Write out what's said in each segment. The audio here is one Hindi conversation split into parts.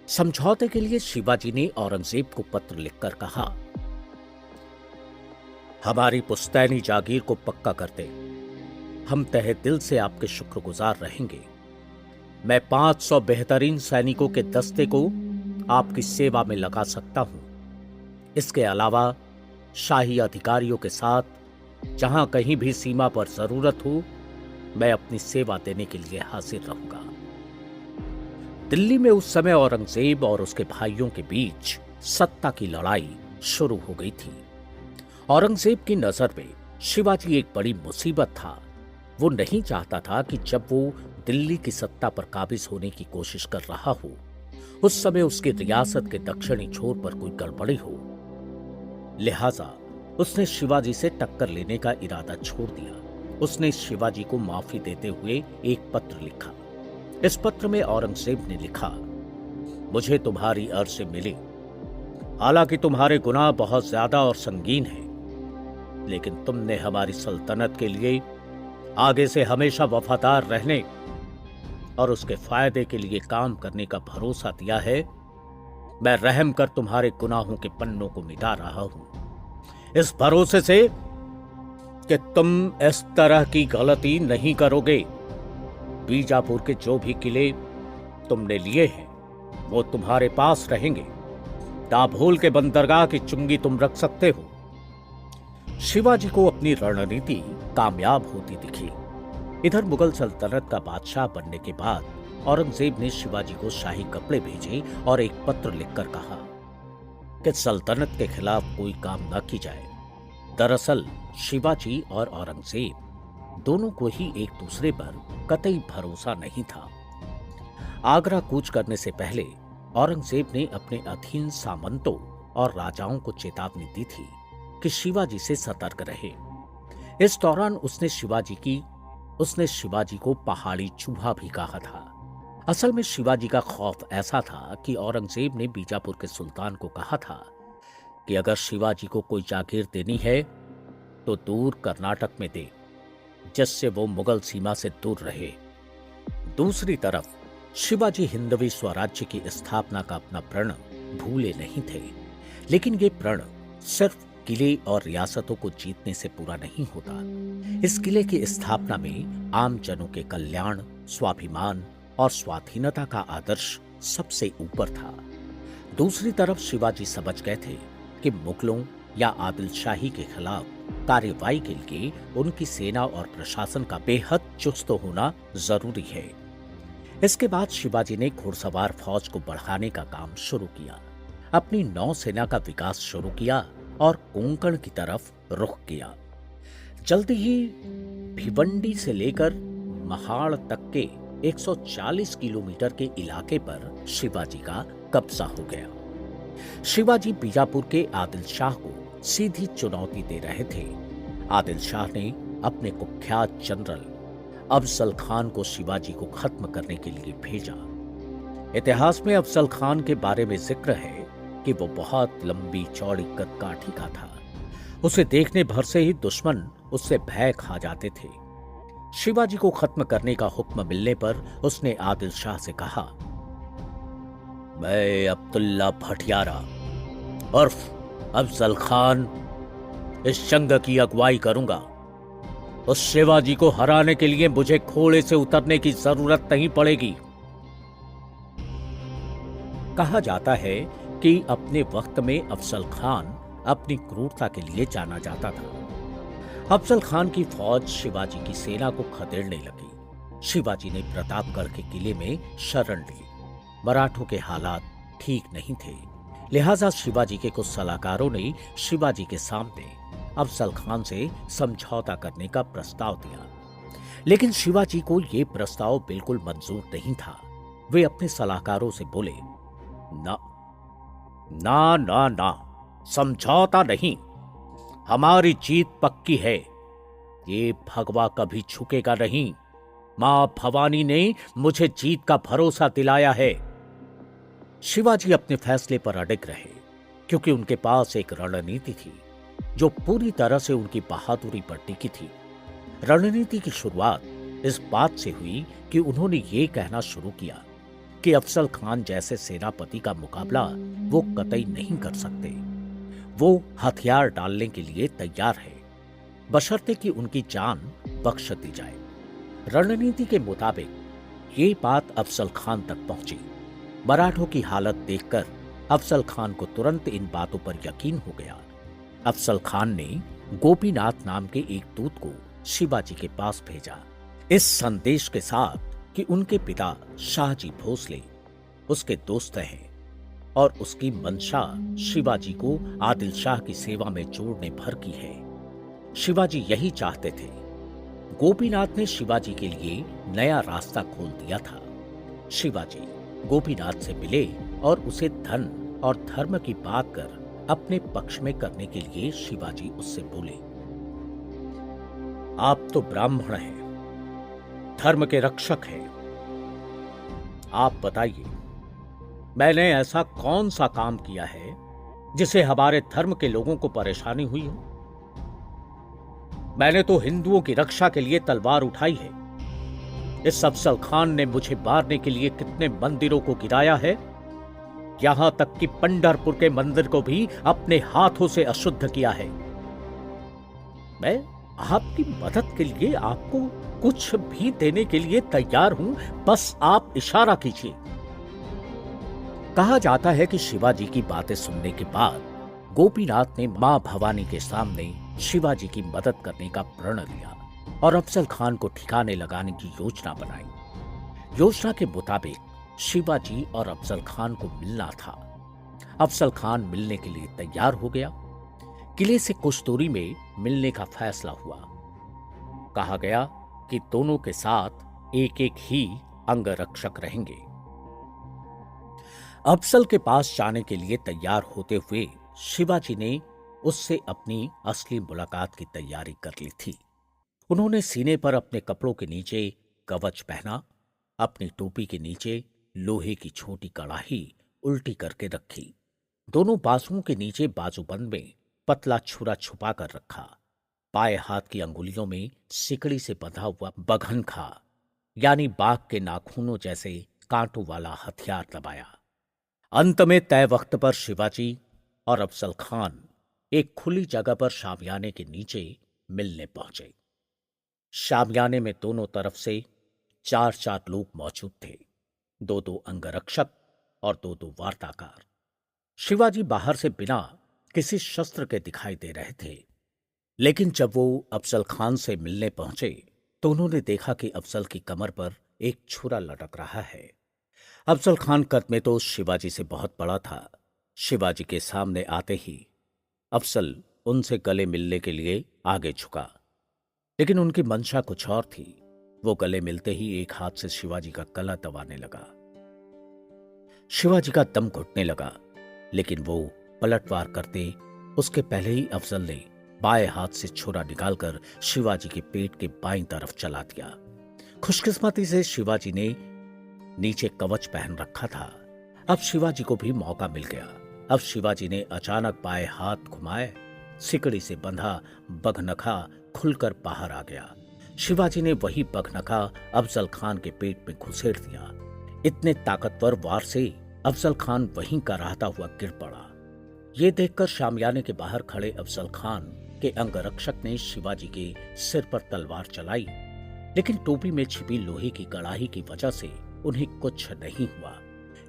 समझौते के लिए शिवाजी ने औरंगजेब को पत्र लिखकर कहा, हमारी पुश्तैनी जागीर को पक्का कर दे। हम तहे दिल से आपके शुक्रगुजार रहेंगे। मैं 500 बेहतरीन सैनिकों के दस्ते को आपकी सेवा में लगा सकता हूं। इसके अलावा शाही अधिकारियों के साथ जहां कहीं भी सीमा पर जरूरत हो, मैं अपनी सेवा देने के लिए हाजिर रहूंगा। दिल्ली में उस समय औरंगजेब और उसके भाइयों के बीच सत्ता की लड़ाई शुरू हो गई थी। औरंगजेब की नजर में शिवाजी एक बड़ी मुसीबत था। वो नहीं चाहता था कि जब वो दिल्ली की सत्ता पर काबिज होने की कोशिश कर रहा हो, उस समय उसकी रियासत के दक्षिणी छोर पर कोई गड़बड़ी हो। लिहाजा उसने शिवाजी से टक्कर लेने का इरादा छोड़ दिया। उसने शिवाजी को माफी देते हुए एक पत्र लिखा। इस पत्र में औरंगजेब ने लिखा, मुझे तुम्हारी अर्ज से मिली। हालांकि तुम्हारे गुनाह बहुत ज्यादा और संगीन हैं, लेकिन तुमने हमारी सल्तनत के लिए आगे से हमेशा वफादार रहने और उसके फायदे के लिए काम करने का भरोसा दिया है। मैं रहम कर तुम्हारे गुनाहों के पन्नों को मिटा रहा हूं, इस भरोसे से कि तुम इस तरह की गलती नहीं करोगे। बीजापुर के जो भी किले तुमने लिए हैं, वो तुम्हारे पास रहेंगे। दाभोल के बंदरगाह की चुंगी तुम रख सकते हो। शिवाजी को अपनी रणनीति कामयाब होती दिखी। इधर मुगल सल्तनत का बादशाह बनने के बाद औरंगजेब ने शिवाजी को शाही कपड़े भेजे और एक पत्र लिखकर कहा कि सल्तनत के खिलाफ कोई काम न की जाए। दरअसल शिवाजी और औरंगजेब दोनों को ही एक दूसरे पर कतई भरोसा नहीं था। आगरा कूच करने से पहले औरंगजेब ने अपने अधीन सामंतों और राजाओं को चेतावनी दी थी कि शिवाजी से सतर्क रहे। इस दौरान उसने शिवाजी को पहाड़ी चूहा भी कहा था। असल में शिवाजी का खौफ ऐसा था कि औरंगजेब ने बीजापुर के सुल्तान को कहा था कि अगर शिवाजी को कोई जागीर देनी है तो दूर कर्नाटक में दे, जिससे वो मुगल सीमा से दूर रहे। दूसरी तरफ शिवाजी हिंदवी स्वराज्य की स्थापना का अपना प्रण भूले नहीं थे, लेकिन ये प्रण सिर्फ किले और रियासतों को जीतने से पूरा नहीं होता। इस किले की स्थापना में आम जनों के कल्याण, स्वाभिमान और स्वाधीनता का आदर्श सबसे ऊपर था। दूसरी तरफ शिवाजी समझ गए थे कि मुगलों या आदिल शाही के खिलाफ कार्रवाई के लिए उनकी सेना और प्रशासन का बेहद चुस्त होना जरूरी है। इसके बाद शिवाजी ने घुड़सवार फौज को बढ़ाने का काम शुरू किया, अपनी नौसेना का विकास शुरू किया और कोंकण की तरफ रुख किया। जल्दी ही भिवंडी से लेकर महाड़ तक के 140 किलोमीटर के इलाके पर शिवाजी का कब्जा हो गया। शिवाजी बीजापुर के आदिल शाह को सीधी चुनौती दे रहे थे। आदिल शाह ने अपने कुख्यात जनरल अफजल खान को शिवाजी को खत्म करने के लिए भेजा। इतिहास में अफजल खान के बारे में जिक्र है कि वो बहुत लंबी चौड़ी कदकाठी का था। उसे देखने भर से ही दुश्मन उससे भय खा जाते थे। शिवाजी को खत्म करने का हुक्म मिलने पर उसने आदिल शाह से कहा, मैं अब्दुल्ला भटियारा उर्फ अफजल खान इस जंग की अगुवाई करूंगा। उस शिवाजी को हराने के लिए मुझे घोड़े से उतरने की जरूरत नहीं पड़ेगी। कहा जाता है कि अपने वक्त में अफजल खान अपनी क्रूरता के लिए जाना जाता था। अफजल खान की फौज शिवाजी की सेना को खदेड़ने लगी। शिवाजी ने प्रतापगढ़ के किले में शरण ली। मराठों के हालात ठीक नहीं थे, लिहाजा शिवाजी के कुछ सलाहकारों ने शिवाजी के सामने अफजल खान से समझौता करने का प्रस्ताव दिया, लेकिन शिवाजी को यह प्रस्ताव बिल्कुल मंजूर नहीं था। वे अपने सलाहकारों से बोले, ना ना ना ना, समझौता नहीं, हमारी जीत पक्की है। ये भगवा कभी झुकेगा नहीं। मां भवानी ने मुझे जीत का भरोसा दिलाया है। शिवाजी अपने फैसले पर अडिग रहे, क्योंकि उनके पास एक रणनीति थी जो पूरी तरह से उनकी बहादुरी पर टिकी थी। रणनीति की शुरुआत इस बात से हुई कि उन्होंने ये कहना शुरू किया कि अफजल खान जैसे सेनापति का मुकाबला वो कतई नहीं कर सकते। वो हथियार डालने के लिए तैयार है, बशर्ते कि उनकी जान बख्श दी जाए। रणनीति के मुताबिक ये बात अफजल खान तक पहुंची। मराठों की हालत देखकर अफजल खान को तुरंत इन बातों पर यकीन हो गया। अफजल खान ने गोपीनाथ नाम के एक दूत को शिवाजी के पास भेजा, इस संदेश के साथ कि उनके पिता शाहजी भोसले उसके दोस्त हैं और उसकी मंशा शिवाजी को आदिल शाह की सेवा में जोड़ने भर की है। शिवाजी यही चाहते थे। गोपीनाथ ने शिवाजी के लिए नया रास्ता खोल दिया था। शिवाजी गोपीनाथ से मिले और उसे धन और धर्म की बात कर अपने पक्ष में करने के लिए शिवाजी उससे बोले, आप तो ब्राह्मण हैं, धर्म के रक्षक हैं। आप बताइए, मैंने ऐसा कौन सा काम किया है जिसे हमारे धर्म के लोगों को परेशानी हुई हो? मैंने तो हिंदुओं की रक्षा के लिए तलवार उठाई है। इस अफजल खान ने मुझे मारने के लिए कितने मंदिरों को गिराया है, यहां तक कि पंढरपुर के मंदिर को भी अपने हाथों से अशुद्ध किया है। मैं आपकी मदद के लिए, आपको कुछ भी देने के लिए तैयार हूं, बस आप इशारा कीजिए। कहा जाता है कि शिवाजी की बातें सुनने के बाद गोपीनाथ ने मां भवानी के सामने शिवाजी की मदद करने का प्रण लिया और अफजल खान को ठिकाने लगाने की योजना बनाई। योजना के मुताबिक शिवाजी और अफजल खान को मिलना था। अफजल खान मिलने के लिए तैयार हो गया। किले से कुछ दूरी में मिलने का फैसला हुआ। कहा गया कि दोनों के साथ एक एक ही अंगरक्षक रहेंगे। अफजल के पास जाने के लिए तैयार होते हुए शिवाजी ने उससे अपनी असली मुलाकात की तैयारी कर ली थी। उन्होंने सीने पर अपने कपड़ों के नीचे कवच पहना, अपनी टोपी के नीचे लोहे की छोटी कड़ाही उल्टी करके रखी, दोनों बाजुओं के नीचे बाजूबंद में पतला छुरा छुपा कर रखा, बाएं हाथ की अंगुलियों में सिकड़ी से बंधा हुआ बघनखा यानी बाघ के नाखूनों जैसे कांटों वाला हथियार दबाया। अंत में तय वक्त पर शिवाजी और अफजल खान एक खुली जगह पर शामियाने के नीचे मिलने पहुंचे। शामियाने में दोनों तरफ से 4-4 लोग मौजूद थे, 2-2 अंगरक्षक और 2-2 वार्ताकार। शिवाजी बाहर से बिना किसी शस्त्र के दिखाई दे रहे थे, लेकिन जब वो अफजल खान से मिलने पहुंचे तो उन्होंने देखा कि अफजल की कमर पर एक छुरा लटक रहा है। अफजल खान कद में तो शिवाजी से बहुत बड़ा था। शिवाजी के सामने आते ही अफजल उनसे गले मिलने के लिए आगे झुका, लेकिन उनकी मंशा कुछ और थी। वो गले मिलते ही एक हाथ से शिवाजी का गला दबाने लगा। शिवाजी का दम घुटने लगा, लेकिन वो पलटवार करते उसके पहले ही अफजल ने बाएं हाथ से छुरा निकालकर शिवाजी के पेट के बाईं तरफ चला दिया। खुशकिस्मती से शिवाजी ने नीचे कवच पहन रखा था। अब शिवाजी को भी मौका मिल गया। अब शिवाजी ने अचानक बाएं हाथ घुमाए, सिकड़ी से बंधा बघनखा खुलकर बाहर आ गया। शिवाजी ने वही बघनखा अफजल खान के पेट में घुसेड़ दिया। इतने ताकतवर वार से अफजल खान वहीं का रहता हुआ गिर पड़ा। ये देखकर शामियाने के बाहर खड़े अफजल खान के अंगरक्षक ने शिवाजी के सिर पर तलवार चलाई, लेकिन टोपी में छिपी लोहे की कड़ाही की वजह से उन्हें कुछ नहीं हुआ।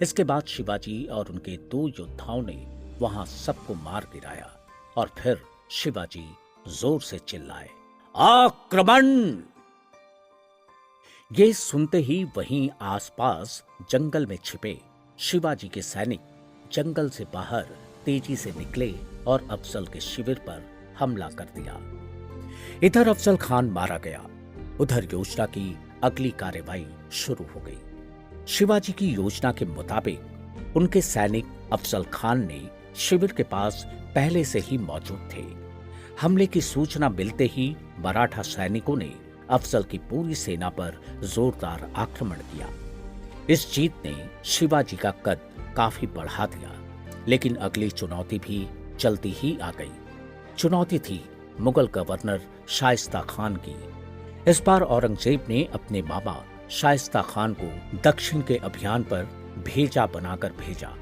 इसके बाद शिवाजी और उनके 2 योद्धाओं ने वहां सबको मार गिराया और फिर शिवाजी जोर से चिल्लाए, आक्रमण! ये सुनते ही वहीं आसपास जंगल में छिपे शिवाजी के सैनिक जंगल से बाहर तेजी से निकले और अफजल के शिविर पर हमला कर दिया। इधर अफजल खान मारा गया, उधर योजना की अगली कार्रवाई शुरू हो गई। शिवाजी की योजना के मुताबिक उनके सैनिक अफजल खान ने शिविर के पास पहले से ही मौजूद थे। हमले की सूचना मिलते ही मराठा सैनिकों ने अफजल की पूरी सेना पर जोरदार आक्रमण किया। इस जीत ने शिवाजी का कद काफी बढ़ा दिया, लेकिन अगली चुनौती भी जल्दी ही आ गई। चुनौती थी मुगल गवर्नर शाइस्ता खान की। इस बार औरंगजेब ने अपने मामा शाइस्ता खान को दक्षिण के अभियान पर भेजा बनाकर भेजा।